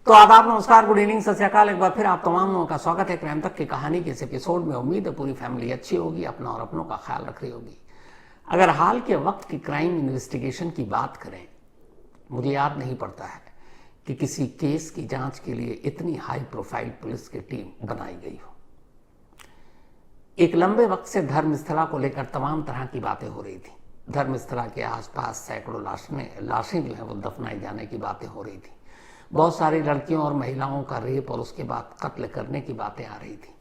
तो आदाब, नमस्कार, गुड इवनिंग, सत श्री अकाल। एक बार फिर आप तमाम लोगों का स्वागत है क्राइम तक की कहानी के इस एपिसोड में। उम्मीद है पूरी फैमिली अच्छी होगी, अपना और अपनों का ख्याल रख रही होगी। अगर हाल के वक्त की क्राइम इन्वेस्टिगेशन की बात करें, मुझे याद नहीं पड़ता है कि किसी केस की जांच के लिए इतनी हाई प्रोफाइल पुलिस की टीम बनाई गई हो। एक लंबे वक्त से धर्मस्थला को लेकर तमाम तरह की बातें हो रही थी। धर्मस्थला के आसपास सैकड़ों लाशें जो है वो दफनाए जाने की बातें हो रही थी। बहुत सारी लड़कियों और महिलाओं का रेप और उसके बाद कत्ल करने की बातें आ रही थी।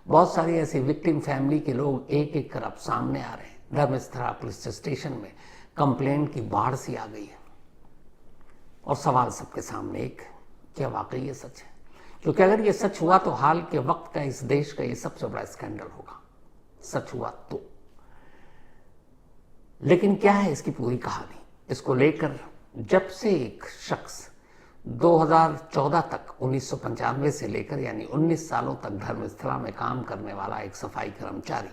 बहुत सारी ऐसी विक्टिम फैमिली के लोग एक एक कर अब सामने आ रहे हैं। धर्मस्थला पुलिस स्टेशन में कंप्लेंट की बाढ़ सी आ गई है और सवाल सबके सामने एक, क्या वाकई ये सच है? क्योंकि अगर ये सच हुआ तो हाल के वक्त का इस देश का ये सबसे बड़ा स्कैंडल होगा, सच हुआ तो। लेकिन क्या है इसकी पूरी कहानी? इसको लेकर जब से एक शख्स 2014 तक 1995 से लेकर यानी 19 सालों तक धर्मस्थला में काम करने वाला एक सफाई कर्मचारी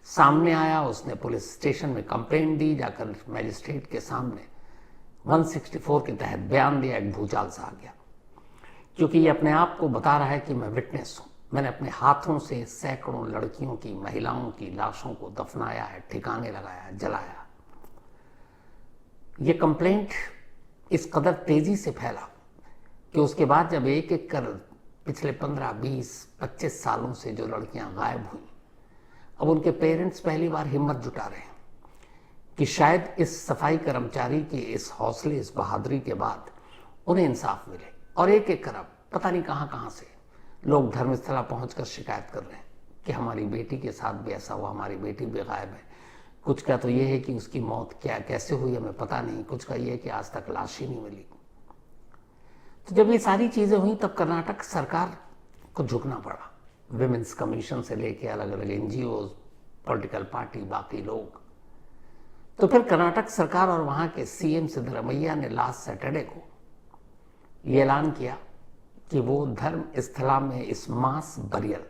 सामने आया, उसने पुलिस स्टेशन में कंप्लेंट दी, जाकर मजिस्ट्रेट के सामने 164 के तहत बयान दिया। एक भूचाल सा आ गया, क्योंकि ये अपने आप को बता रहा है कि मैं विटनेस हूं, मैंने अपने हाथों से सैकड़ों लड़कियों की, महिलाओं की लाशों को दफनाया है, ठिकाने लगाया, जलाया। ये कंप्लेंट इस कदर तेजी से फैला कि उसके बाद जब एक एक कर पिछले 15, 20, 25 सालों से जो लड़कियां गायब हुई, अब उनके पेरेंट्स पहली बार हिम्मत जुटा रहे हैं कि शायद इस सफाई कर्मचारी के इस हौसले, इस बहादुरी के बाद उन्हें इंसाफ मिले। और एक एक कर अब पता नहीं कहां कहां से लोग धर्मस्थला पहुंचकर शिकायत कर रहे हैं कि हमारी बेटी के साथ भी ऐसा हुआ, हमारी बेटी भी गायब है। कुछ का तो ये है कि उसकी मौत क्या कैसे हुई हमें पता नहीं, कुछ का ये है कि आज तक लाश ही नहीं मिली। तो जब ये सारी चीजें हुई तब कर्नाटक सरकार को झुकना पड़ा। विमेंस कमीशन से लेके अलग अलग एनजीओ, पॉलिटिकल पार्टी, बाकी लोग। तो फिर कर्नाटक सरकार और वहां के सीएम सिद्धरमैया ने लास्ट सैटरडे को ये ऐलान किया कि वो धर्मस्थला में इस मास बरियल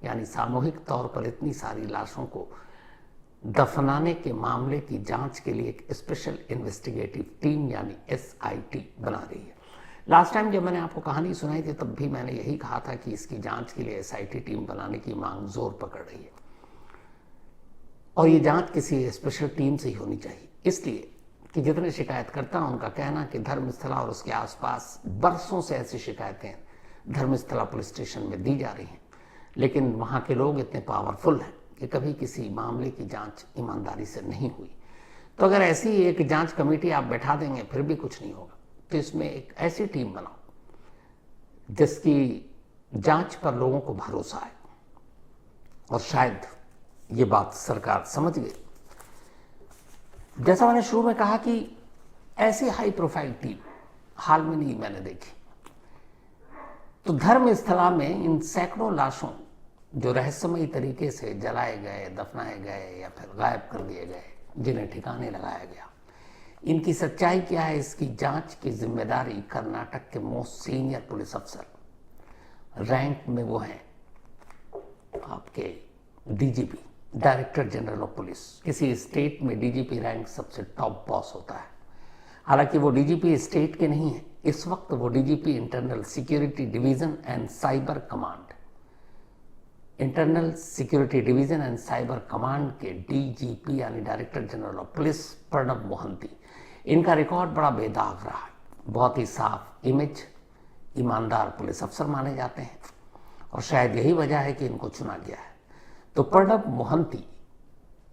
यानी सामूहिक तौर पर इतनी सारी लाशों को दफनाने के मामले की जांच के लिए एक स्पेशल इन्वेस्टिगेटिव टीम यानी SIT बना रही है। लास्ट टाइम जब मैंने आपको कहानी सुनाई थी तब भी मैंने यही कहा था कि इसकी जांच के लिए SIT टीम बनाने की मांग जोर पकड़ रही है और ये जांच किसी स्पेशल टीम से ही होनी चाहिए, इसलिए कि जितने शिकायतकर्ता हैं उनका कहना कि धर्मस्थला और उसके आसपास बरसों से ऐसी शिकायतें धर्मस्थला पुलिस स्टेशन में दी जा रही हैं, लेकिन वहां के लोग इतने पावरफुल हैं कि कभी किसी मामले की जांच ईमानदारी से नहीं हुई। तो अगर ऐसी एक जांच कमेटी आप बैठा देंगे फिर भी कुछ नहीं होगा, तो इसमें एक ऐसी टीम बनाओ जिसकी जांच पर लोगों को भरोसा है। और शायद ये बात सरकार समझ गई। जैसा मैंने शुरू में कहा कि ऐसी हाई प्रोफाइल टीम हाल में नहीं मैंने देखी। तो धर्मस्थला में इन सैकड़ों लाशों जो रहस्यमयी तरीके से जलाए गए, दफनाए गए या फिर गायब कर दिए गए, जिन्हें ठिकाने लगाया गया, इनकी सच्चाई क्या है, इसकी जांच की जिम्मेदारी कर्नाटक के मोस्ट सीनियर पुलिस अफसर, रैंक में वो हैं आपके DGP, director general of police. किसी स्टेट में DGP रैंक सबसे टॉप बॉस होता है। हालांकि वो DGP स्टेट के नहीं है, इस वक्त वो DGP internal security division and cyber command, internal security division and cyber command के DGP यानी director general of police Pranab Mohanty. इनका रिकॉर्ड बड़ा बेदाग रहा है, बहुत ही साफ इमेज, ईमानदार पुलिस अफसर माने जाते हैं और शायद यही वजह है कि इनको चुना गया है। तो प्रणब मोहंती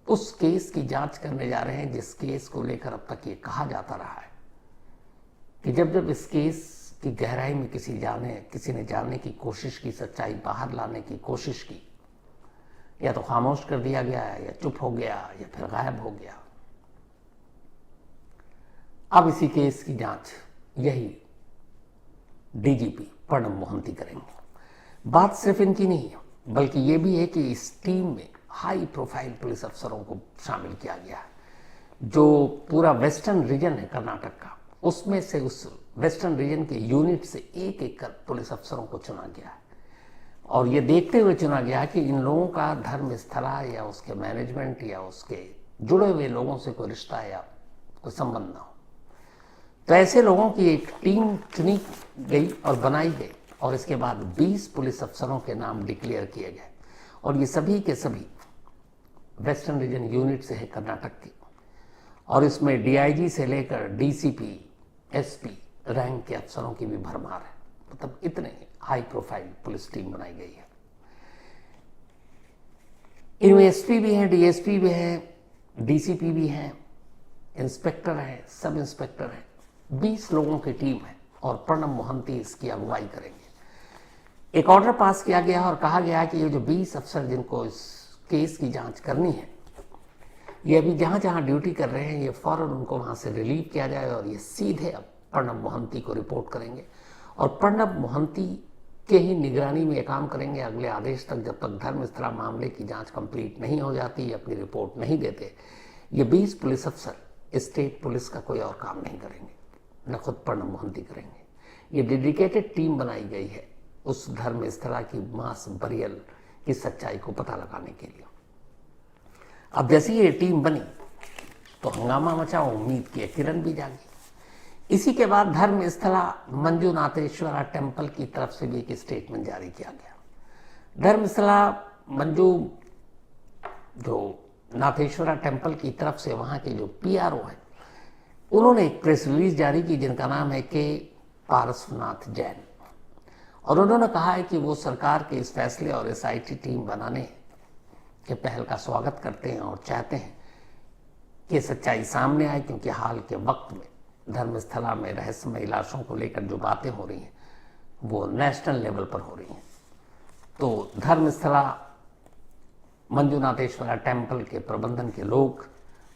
उस केस की जांच करने जा रहे हैं जिस केस को लेकर अब तक ये कहा जाता रहा है कि जब जब इस केस की गहराई में किसी ने जानने की कोशिश की, सच्चाई बाहर लाने की कोशिश की, या तो खामोश कर दिया गया या चुप हो गया या फिर गायब हो गया। अब इसी केस की जांच यही DGP प्रणब मोहंती करेंगे। बात सिर्फ इनकी नहीं है, बल्कि ये भी है कि इस टीम में हाई प्रोफाइल पुलिस अफसरों को शामिल किया गया है। जो पूरा वेस्टर्न रीजन है कर्नाटक का, उसमें से उस वेस्टर्न रीजन के यूनिट से एक एक कर पुलिस अफसरों को चुना गया है और ये देखते हुए चुना गया कि इन लोगों का धर्मस्थला या उसके मैनेजमेंट या उसके जुड़े हुए लोगों से कोई रिश्ता या कोई संबंध ना हो। तो ऐसे लोगों की एक टीम चुनी गई और बनाई गई और इसके बाद 20 पुलिस अफसरों के नाम डिक्लेयर किए गए और ये सभी के सभी वेस्टर्न रीजन यूनिट से है कर्नाटक की। और इसमें डीआईजी से लेकर डीसीपी, एसपी रैंक के अफसरों की भी भरमार है। मतलब इतने हाई प्रोफाइल पुलिस टीम बनाई गई है। इनमें एसपी भी हैं, डीएसपी भी हैं, डीसीपी भी हैं, इंस्पेक्टर हैं, सब इंस्पेक्टर हैं। 20 लोगों की टीम है और प्रणब मोहंती इसकी अगुवाई करेंगे। एक ऑर्डर पास किया गया और कहा गया कि ये जो 20 अफसर जिनको इस केस की जांच करनी है, ये अभी जहां जहां ड्यूटी कर रहे हैं, ये फौरन उनको वहां से रिलीव किया जाए और ये सीधे अब प्रणब मोहंती को रिपोर्ट करेंगे और प्रणब मोहंती के ही निगरानी में ये काम करेंगे अगले आदेश तक, जब तक धर्मस्थला मामले की जांच कंप्लीट नहीं हो जाती, अपनी रिपोर्ट नहीं देते। ये 20 पुलिस अफसर स्टेट पुलिस का कोई और काम नहीं करेंगे, न खुद प्रणब मोहंती करेंगे। ये डेडिकेटेड टीम बनाई गई है उस धर्मस्थला की मास बरियल की सच्चाई को पता लगाने के लिए। अब जैसे ये टीम बनी तो हंगामा मचा, उम्मीद की किरण भी जागी। इसी के बाद धर्मस्थला मंजुनाथेश्वरा टेम्पल की तरफ से भी एक स्टेटमेंट जारी किया गया। धर्मस्थला मंजू जो नाथेश्वरा टेम्पल की तरफ से वहां के जो पीआरओ है, उन्होंने एक प्रेस रिलीज जारी की जिनका नाम है के पारसनाथ जैन, और उन्होंने कहा है कि वो सरकार के इस फैसले और एसआईटी टीम बनाने के पहल का स्वागत करते हैं और चाहते हैं कि सच्चाई सामने आए, क्योंकि हाल के वक्त में धर्मस्थला में रहस्यमय लाशों को लेकर जो बातें हो रही हैं वो नेशनल लेवल पर हो रही हैं। तो धर्मस्थला मंजुनाथेश्वरा टेम्पल के प्रबंधन के लोग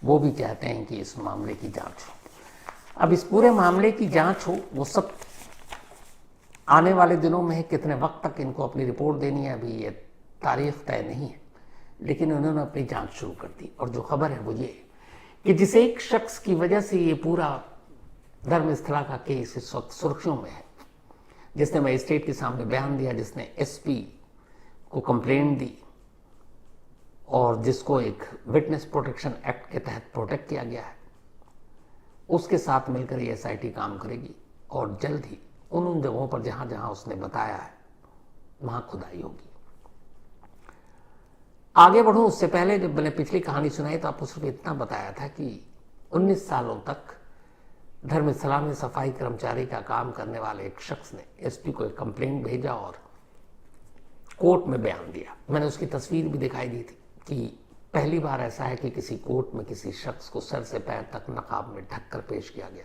वो भी चाहते हैं कि इस मामले की जांच हो। अब इस पूरे मामले की जांच हो, वो सब आने वाले दिनों में है। कितने वक्त तक इनको अपनी रिपोर्ट देनी है अभी ये तारीख तय नहीं है, लेकिन उन्होंने अपनी जांच शुरू कर दी। और जो खबर है वो ये कि जिस एक शख्स की वजह से ये पूरा धर्मस्थला का केस इस वक्त सुर्खियों में है, जिसने मजिस्ट्रेट के सामने बयान दिया, जिसने एसपी को कंप्लेंट दी और जिसको एक विटनेस प्रोटेक्शन एक्ट के तहत प्रोटेक्ट किया गया है, उसके साथ मिलकर ये एसआईटी काम करेगी और जल्द ही उन जगहों पर जहां जहां उसने बताया है वहां खुदाई होगी। आगे बढ़ूं उससे पहले जब मैंने पिछली कहानी सुनाई तो आपको सिर्फ इतना बताया था कि 19 सालों तक धर्मस्थला में सफाई कर्मचारी का काम करने वाले एक शख्स ने एसपी को एक कंप्लेंट भेजा और कोर्ट में बयान दिया। मैंने उसकी तस्वीर भी दिखाई दी थी कि पहली बार ऐसा है कि किसी कोर्ट में किसी शख्स को सर से पैर तक नकाब में ढककर पेश किया गया।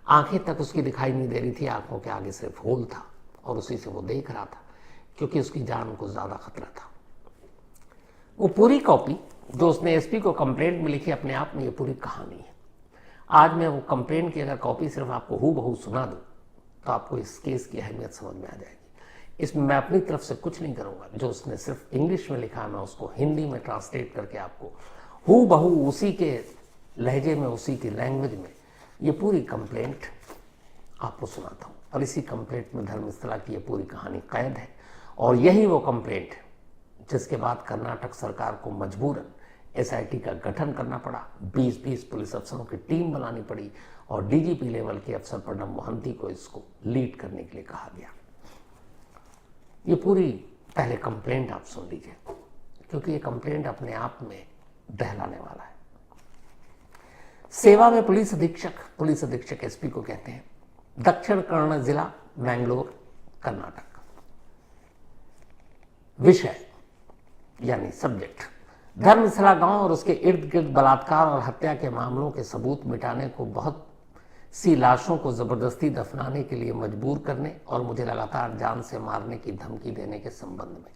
आंखें तक उसकी दिखाई नहीं दे रही थी, आंखों के आगे सिर्फ होल था और उसी से वो देख रहा था, क्योंकि उसकी जान को ज्यादा खतरा था। वो पूरी कॉपी जो उसने एसपी को कंप्लेंट में लिखी, अपने आप में ये पूरी कहानी है। आज मैं वो कंप्लेंट की अगर कॉपी सिर्फ आपको हूबहू सुना दूं तो आपको इस केस की अहमियत समझ में आ जाएगी। इसमें मैं अपनी तरफ से कुछ नहीं करूंगा, जो उसने सिर्फ इंग्लिश में लिखा है मैं उसको हिंदी में ट्रांसलेट करके आपको हूबहू उसी के लहजे में, उसी की लैंग्वेज में ये पूरी कंप्लेंट आपको सुनाता हूँ। और इसी कंप्लेंट में धर्मस्थला की ये पूरी कहानी कैद है और यही वो कंप्लेंट है जिसके बाद कर्नाटक सरकार को मजबूरन एसआईटी का गठन करना पड़ा, 20-20 पुलिस अफसरों की टीम बनानी पड़ी और डीजीपी लेवल के अफसर प्रणब मोहंती को इसको लीड करने के लिए कहा गया। ये पूरी पहले कंप्लेंट आप सुन लीजिए, क्योंकि ये कंप्लेंट अपने आप में दहलाने वाला है। सेवा में पुलिस अधीक्षक एसपी को कहते हैं, दक्षिण कन्नड़ जिला, मैंगलोर, कर्नाटक। विषय यानी सब्जेक्ट, धर्मस्थला गांव और उसके इर्द गिर्द बलात्कार और हत्या के मामलों के सबूत मिटाने को, बहुत सी लाशों को जबरदस्ती दफनाने के लिए मजबूर करने और मुझे लगातार जान से मारने की धमकी देने के संबंध में,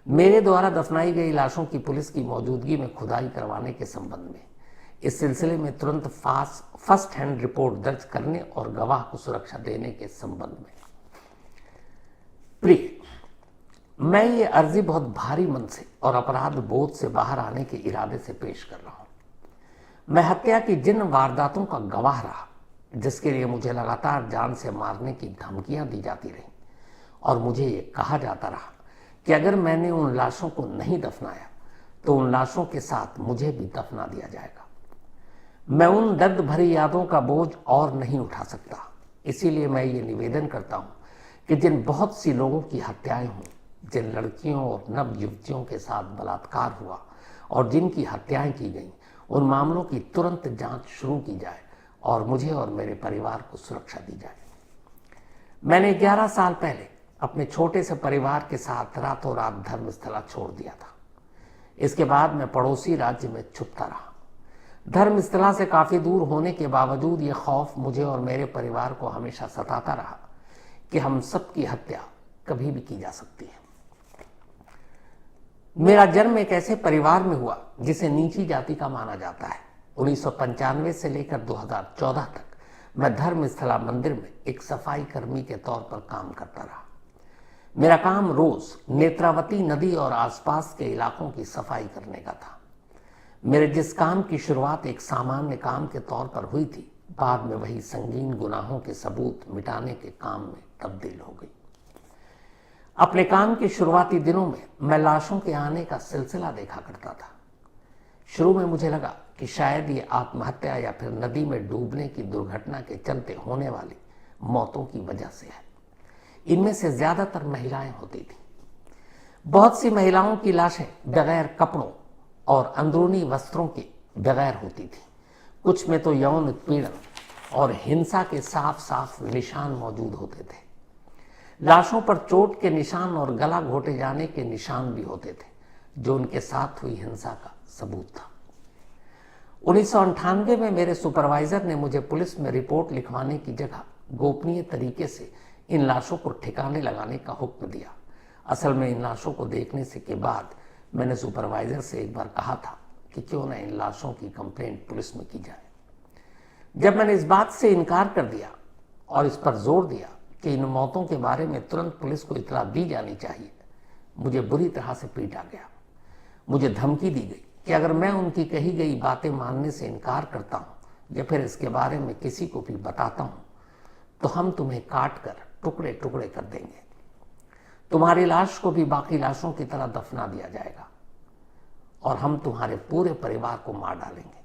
मेरे द्वारा दफनाई गई लाशों की पुलिस की मौजूदगी में खुदाई करवाने के संबंध में, इस सिलसिले में तुरंत फर्स्ट हैंड रिपोर्ट दर्ज करने और गवाह को सुरक्षा देने के संबंध में। प्रिय, मैं ये अर्जी बहुत भारी मन से और अपराध बोध से बाहर आने के इरादे से पेश कर रहा हूं। मैं हत्या की जिन वारदातों का गवाह रहा जिसके लिए मुझे लगातार जान से मारने की धमकियां दी जाती रहीं और मुझे ये कहा जाता रहा कि अगर मैंने उन लाशों को नहीं दफनाया तो उन लाशों के साथ मुझे भी दफना दिया जाएगा। मैं उन दर्द भरी यादों का बोझ और नहीं उठा सकता। इसीलिए मैं ये निवेदन करता हूँ कि जिन बहुत सी लोगों की हत्याएं हुई, जिन लड़कियों और नव युवतियों के साथ बलात्कार हुआ और जिनकी हत्याएं की गईं, उन मामलों की तुरंत जांच शुरू की जाए और मुझे और मेरे परिवार को सुरक्षा दी जाए। मैंने 11 साल पहले अपने छोटे से परिवार के साथ रातों रात धर्मस्थला छोड़ दिया था। इसके बाद मैं पड़ोसी राज्य में छुपता रहा। धर्मस्थला से काफी दूर होने के बावजूद ये खौफ मुझे और मेरे परिवार को हमेशा सताता रहा कि हम सबकी हत्या कभी भी की जा सकती है। मेरा जन्म एक ऐसे परिवार में हुआ जिसे नीची जाति का माना जाता है। 1995 से लेकर 2014 तक मैं धर्मस्थला मंदिर में एक सफाई कर्मी के तौर पर काम करता रहा। मेरा काम रोज नेत्रावती नदी और आसपास के इलाकों की सफाई करने का था। मेरे जिस काम की शुरुआत एक सामान्य काम के तौर पर हुई थी, बाद में वही संगीन गुनाहों के सबूत मिटाने के काम में तब्दील हो गई। अपने काम के शुरुआती दिनों में मैं लाशों के आने का सिलसिला देखा करता था। शुरू में मुझे लगा कि शायद ये आत्महत्या या फिर नदी में डूबने की दुर्घटना के चलते होने वाली मौतों की वजह से है। इनमें से ज्यादातर महिलाएं होती थी। बहुत सी महिलाओं की लाशें बगैर कपड़ों और अंदरूनी वस्त्रों के बगैर होती थी। कुछ में तो यौन उत्पीड़न और हिंसा के साफ साफ निशान मौजूद होते थे। लाशों पर चोट के निशान और गला घोटे जाने के निशान भी होते थे, जो उनके साथ हुई हिंसा का सबूत था। 1998 में मेरे सुपरवाइजर ने मुझे पुलिस में रिपोर्ट लिखवाने की जगह गोपनीय तरीके से इन लाशों को ठिकाने लगाने का हुक्म दिया। असल में इन लाशों को देखने से के बाद मैंने सुपरवाइजर से एक बार कहा था कि क्यों न इन लाशों की कंप्लेंट पुलिस में की जाए। जब मैंने इस बात से इनकार कर दिया और इस पर जोर दिया कि इन मौतों के बारे में तुरंत पुलिस को इत्तला दी जानी चाहिए, मुझे बुरी तरह से पीटा गया। मुझे धमकी दी गई कि अगर मैं उनकी कही गई बातें मानने से इनकार करता हूं या फिर इसके बारे में किसी को भी बताता हूं तो हम तुम्हें काट कर टुकड़े टुकड़े कर देंगे। तुम्हारी लाश को भी बाकी लाशों की तरह दफना दिया जाएगा और हम तुम्हारे पूरे परिवार को मार डालेंगे।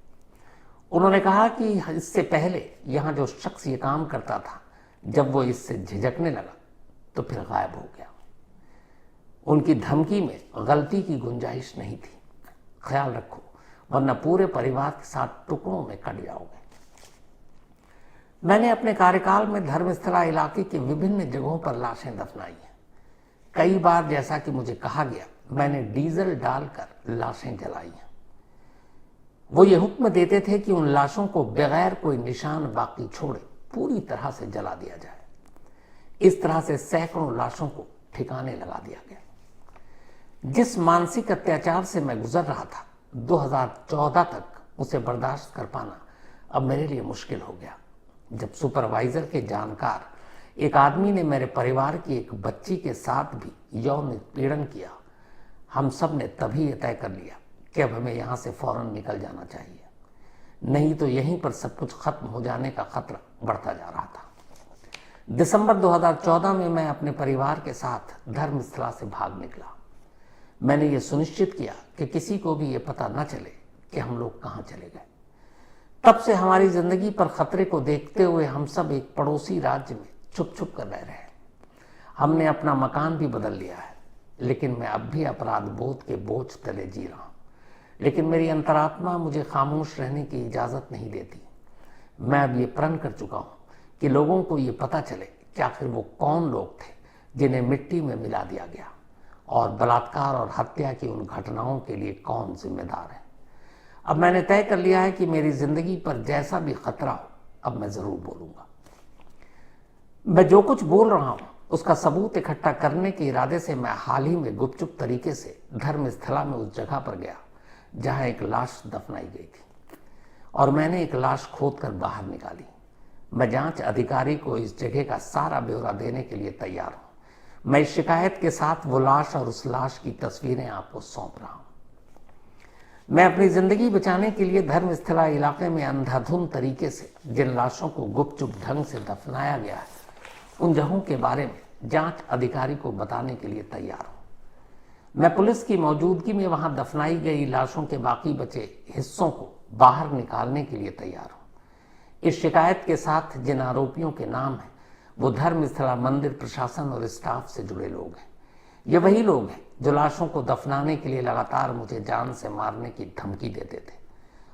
उन्होंने कहा कि इससे पहले यहां जो शख्स ये काम करता था, जब वो इससे झिझकने लगा तो फिर गायब हो गया। उनकी धमकी में गलती की गुंजाइश नहीं थी। ख्याल रखो, वरना पूरे परिवार के साथ टुकड़ों में कट जाओगे। मैंने अपने कार्यकाल में धर्मस्थला इलाके के विभिन्न जगहों पर लाशें दफनाई हैं। कई बार, जैसा कि मुझे कहा गया, मैंने डीजल डालकर लाशें जलाई हैं। वो ये हुक्म देते थे कि उन लाशों को बगैर कोई निशान बाकी छोड़े पूरी तरह से जला दिया जाए। इस तरह से सैकड़ों लाशों को ठिकाने लगा दिया गया। जिस मानसिक अत्याचार से मैं गुजर रहा था 2014 तक, उसे बर्दाश्त कर पाना अब मेरे लिए मुश्किल हो गया। जब सुपरवाइजर के जानकार एक आदमी ने मेरे परिवार की एक बच्ची के साथ भी यौन उत्पीड़न किया, हम सब ने तभी यह तय कर लिया कि अब हमें यहां से फौरन निकल जाना चाहिए, नहीं तो यहीं पर सब कुछ खत्म हो जाने का खतरा बढ़ता जा रहा था। दिसंबर 2014 में मैं अपने परिवार के साथ धर्मस्थला से भाग निकला। मैंने ये सुनिश्चित किया कि किसी को भी ये पता न चले कि हम लोग कहां चले गए। तब से हमारी जिंदगी पर खतरे को देखते हुए हम सब एक पड़ोसी राज्य में छुप छुप कर रह रहे हैं। हमने अपना मकान भी बदल लिया है, लेकिन मैं अब भी अपराध बोध के बोझ तले जी रहा हूं। लेकिन मेरी अंतरात्मा मुझे खामोश रहने की इजाजत नहीं देती। मैं अब ये प्रण कर चुका हूं कि लोगों को ये पता चले कि आखिर वो कौन लोग थे जिन्हें मिट्टी में मिला दिया गया और बलात्कार और हत्या की उन घटनाओं के लिए कौन जिम्मेदार है। अब मैंने तय कर लिया है कि मेरी जिंदगी पर जैसा भी खतरा हो, अब मैं जरूर बोलूंगा। मैं जो कुछ बोल रहा हूं उसका सबूत इकट्ठा करने के इरादे से मैं हाल ही में गुपचुप तरीके से धर्मस्थला में उस जगह पर गया जहां एक लाश दफनाई गई थी और मैंने एक लाश खोद कर बाहर निकाली। मैं जांच अधिकारी को इस जगह का सारा ब्यौरा देने के लिए तैयार हूं। मैं इस शिकायत के साथ वो लाश और उस लाश की तस्वीरें आपको सौंप रहा हूं। मैं अपनी जिंदगी बचाने के लिए धर्मस्थला इलाके में अंधाधुंध तरीके से जिन लाशों को गुपचुप ढंग से दफनाया गया है, उन जगहों के बारे में जांच अधिकारी को बताने के लिए तैयार हूं। मैं पुलिस की मौजूदगी में वहां दफनाई गई लाशों के बाकी बचे हिस्सों को बाहर निकालने के लिए तैयार हूं। इस शिकायत के साथ जिन आरोपियों के नाम हैं वो धर्मस्थला मंदिर प्रशासन और स्टाफ से जुड़े लोग हैं। ये वही लोग हैं जो लाशों को दफनाने के लिए लगातार मुझे जान से मारने की धमकी देते थे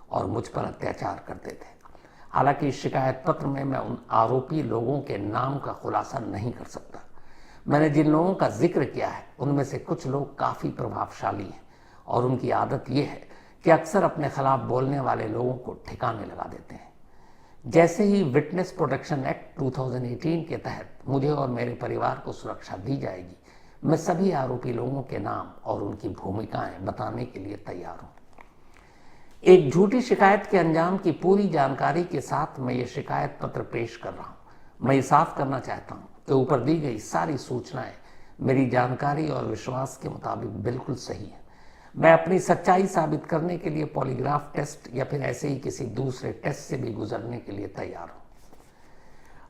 और मुझ पर अत्याचार करते थे। हालांकि इस शिकायत पत्र में मैं उन आरोपी लोगों के नाम का खुलासा नहीं कर सकता। मैंने जिन लोगों का जिक्र किया है उनमें से कुछ लोग काफ़ी प्रभावशाली हैं और उनकी आदत यह है कि अक्सर अपने खिलाफ बोलने वाले लोगों को ठिकाने लगा देते हैं। जैसे ही विटनेस प्रोटेक्शन एक्ट 2018 के तहत मुझे और मेरे परिवार को सुरक्षा दी जाएगी, मैं सभी आरोपी लोगों के नाम और उनकी भूमिकाएं बताने के लिए तैयार हूं। एक झूठी शिकायत के अंजाम की पूरी जानकारी के साथ मैं ये शिकायत पत्र पेश कर रहा हूं। मैं ये साफ करना चाहता हूं कि ऊपर दी गई सारी सूचनाएं मेरी जानकारी और विश्वास के मुताबिक बिल्कुल सही है। मैं अपनी सच्चाई साबित करने के लिए पॉलीग्राफ टेस्ट या फिर ऐसे ही किसी दूसरे टेस्ट से भी गुजरने के लिए तैयार हूं।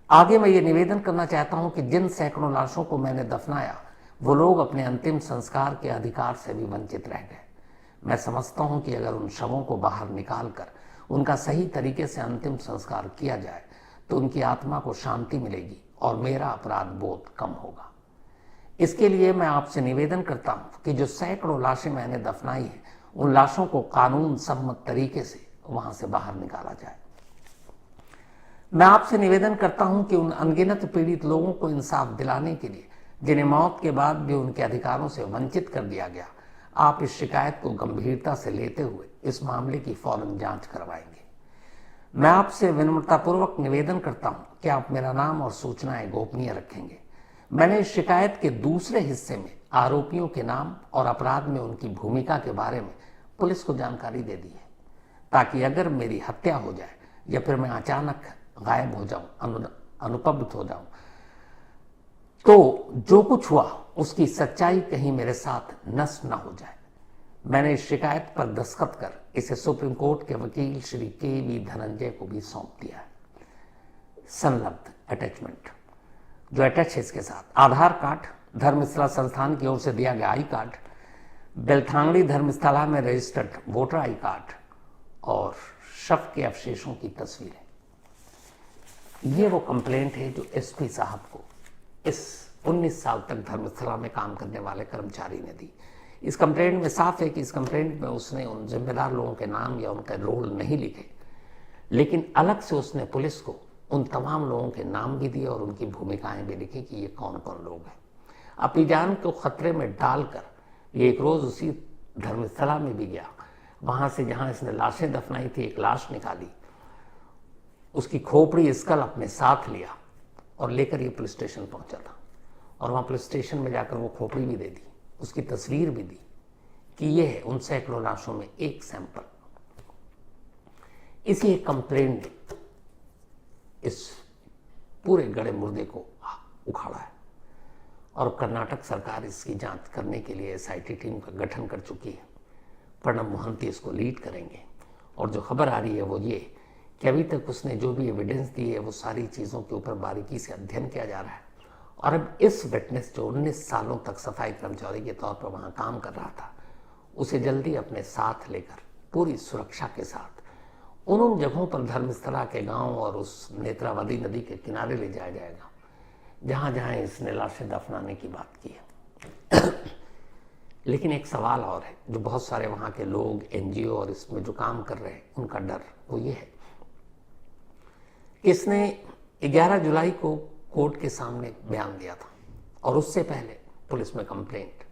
आगे मैं ये निवेदन करना चाहता हूं कि जिन सैकड़ों लाशों को मैंने दफनाया वो लोग अपने अंतिम संस्कार के अधिकार से भी वंचित रह गए। मैं समझता हूं कि अगर उन शवों को बाहर निकालकर उनका सही तरीके से अंतिम संस्कार किया जाए तो उनकी आत्मा को शांति मिलेगी और मेरा अपराध बोध कम होगा। इसके लिए मैं आपसे निवेदन करता हूं कि जो सैकड़ों लाशें मैंने दफनाई हैं उन लाशों को कानून सम्मत तरीके से वहां से बाहर निकाला जाए। मैं आपसे निवेदन करता हूं कि उन अनगिनत पीड़ित लोगों को इंसाफ दिलाने के लिए जिन्हें मौत के बाद भी उनके अधिकारों से वंचित कर दिया गया, आप इस शिकायत को गंभीरता से लेते हुए इस मामले की फौरन जांच करवाएंगे। मैं आपसे विनम्रतापूर्वक निवेदन करता हूं कि आप मेरा नाम और सूचनाएं गोपनीय रखेंगे। मैंने इस शिकायत के दूसरे हिस्से में आरोपियों के नाम और अपराध में उनकी भूमिका के बारे में पुलिस को जानकारी दे दी है, ताकि अगर मेरी हत्या हो जाए या फिर मैं अचानक गायब हो जाऊं, अनुपस्थित हो जाऊं, तो जो कुछ हुआ उसकी सच्चाई कहीं मेरे साथ नष्ट न हो जाए। मैंने इस शिकायत पर दस्तखत कर इसे सुप्रीम कोर्ट के वकील श्री के.वी. धनंजय को भी सौंप दिया है। संलग्न अटैचमेंट जो अटैच है इसके साथ आधार कार्ड, धर्मस्थला संस्थान की ओर से दिया गया आई कार्ड, बेलथांगड़ी धर्मस्थला में रजिस्टर्ड वोटर आई कार्ड और शव के अवशेषों की तस्वीरें। ये वो कंप्लेंट है जो एसपी साहब को इस 19 साल तक धर्मस्थला में काम करने वाले कर्मचारी ने दी। इस कंप्लेंट में साफ है कि इस कंप्लेंट में उसने उन जिम्मेदार लोगों के नाम या उनका रोल नहीं लिखे, लेकिन अलग से उसने पुलिस को उन तमाम लोगों के नाम भी दिए और उनकी भूमिकाएं भी लिखी कि ये कौन कौन लोग हैं। अपनी जान को खतरे में डालकर ये एक रोज उसी धर्मस्थला में भी गया। वहां से जहां इसने लाशें दफनाई थी एक लाश निकाली, उसकी खोपड़ी स्कल अपने साथ लिया और लेकर ये पुलिस स्टेशन पहुंचा था और वहां पुलिस स्टेशन में जाकर वो खोपड़ी भी दे दी, उसकी तस्वीर भी दी कि ये है उन सैकड़ों लाशों में एक सैंपल। इसी एक कंप्लेंट ने इस पूरे गड़े मुर्दे को उखाड़ा है और कर्नाटक सरकार इसकी जांच करने के लिए एसआईटी टीम का गठन कर चुकी है। प्रणब मोहंती इसको लीड करेंगे और जो खबर आ रही है वो ये कि अभी तक उसने जो भी एविडेंस दी है वो सारी चीज़ों के ऊपर बारीकी से अध्ययन किया जा रहा है और अब इस विटनेस जो 19 सालों तक सफाई कर्मचारी के तौर पर वहाँ काम कर रहा था उसे जल्दी अपने साथ लेकर पूरी सुरक्षा के साथ उन जगहों पर धर्मस्थला के गांव और उस नेत्रावती नदी के किनारे ले जाया जाएगा जहाँ जहाँ इसने लाशें दफनाने की बात की है। लेकिन एक सवाल और है जो बहुत सारे वहाँ के लोग, एनजीओ और इसमें जो काम कर रहे हैं उनका डर, वो ये है कि इसने 11 जुलाई को कोर्ट के सामने बयान दिया था और उससे पहले पुलिस में कंप्लेंट।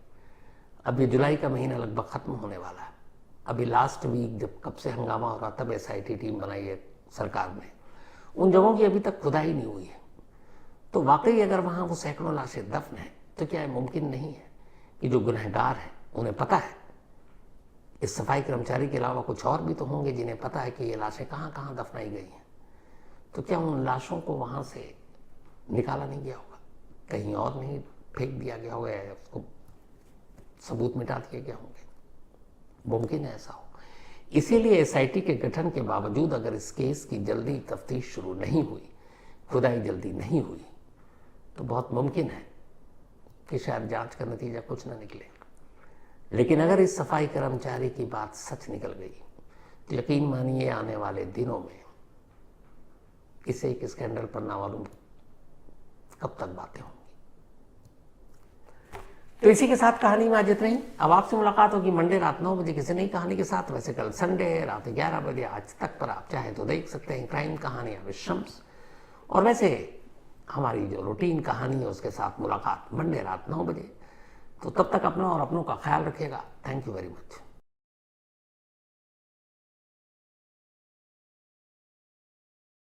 अब ये जुलाई का महीना लगभग खत्म होने वाला है। अभी लास्ट वीक जब कब से हंगामा हो रहा तब एसआईटी टीम बनाई है सरकार ने, उन जगहों की अभी तक खुदाई नहीं हुई है। तो वाकई अगर वहाँ वो सैकड़ों लाशें दफन है तो क्या ये मुमकिन नहीं है कि जो गुनहगार हैं उन्हें पता है, इस सफाई कर्मचारी के अलावा कुछ और भी तो होंगे जिन्हें पता है कि ये लाशें कहाँ कहाँ दफनाई गई हैं, तो क्या उन लाशों को वहाँ से निकाला नहीं गया होगा, कहीं और नहीं फेंक दिया गया होगा, उसको सबूत मिटा दिए गए होंगे? मुमकिन है ऐसा हो। इसीलिए एसआईटी के गठन के बावजूद अगर इस केस की जल्दी तफ्तीश शुरू नहीं हुई, खुदाई जल्दी नहीं हुई, तो बहुत मुमकिन है कि शायद जांच का नतीजा कुछ न निकले। लेकिन अगर इस सफाई कर्मचारी की बात सच निकल गई यकीन मानिए आने वाले दिनों में इसे एक स्कैंडल पर ना मालूम कब तक बातें होंगी। तो इसी के साथ कहानी में आज इतना ही। अब आपसे मुलाकात होगी मंडे रात 9 बजे किसी नई कहानी के साथ। वैसे कल संडे है, रात 11 बजे आज तक पर आप चाहें तो देख सकते हैं क्राइम कहानियां विद शम्स। और वैसे हमारी जो रूटीन कहानी है उसके साथ मुलाकात मंडे रात 9 बजे। तो तब तक अपना और अपनों का ख्याल रखिएगा। Thank you very much.